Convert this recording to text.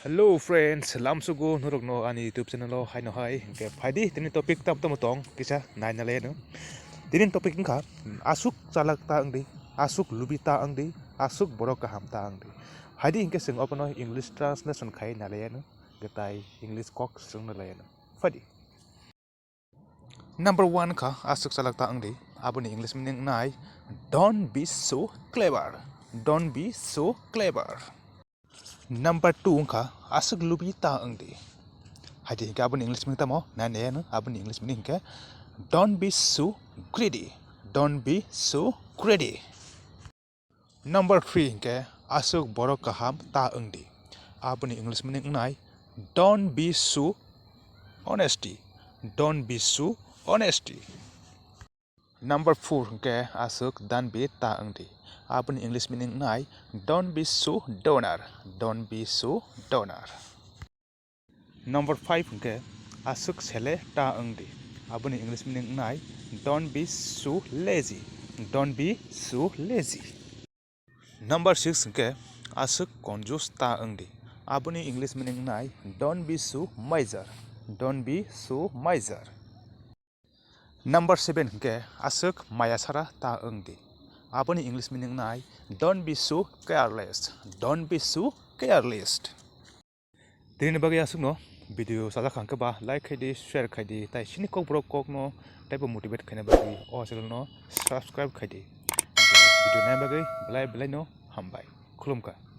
Hello friends, lamsugo norokno ani YouTube channel lo hai no hai ke phaidi tini topic tam tam tong kisa nai na le no tini topic ka asuk chalak ta angdi asuk lobi ta angdi asuk borok ka ham ta angdi haidi inke sing open English translation khai na le no getai English kok sing na le no phaidi number 1 ka asuk chalak ta angdi abuni English meaning nai don't be so clever. Don't be so clever. Number 2 ka asuk lobi ta angdi hadi ka abun English meaning tamo nan no abun English meaning ke don't be so greedy. Don't be so greedy. Number 3 ke asuk borok kaham ta angdi abun English meaning nai don't be so honesty. Don't be so honesty. Number 4 ke asuk dan be ta angdi abun English meaning nai don't be so donor. Don't be so donor. Number 5 ke asuk sele ta angdi abuni English meaning nai don't be so lazy. Don't be so lazy. Number 6 ke asuk konjus ta angdi abuni English meaning nai don't be so miser. Don't be so miser. Number 7 ke asuk mayasara ta angdi abuni English meaning nai don't be so careless. Don't be so careless. Tini bagi asuk no video saja kangke ba like khai di share khai di tai sini kokborok kokno tai motivate khai na bagi o channel no subscribe khai di video na bagi belai no hambai khwlwm.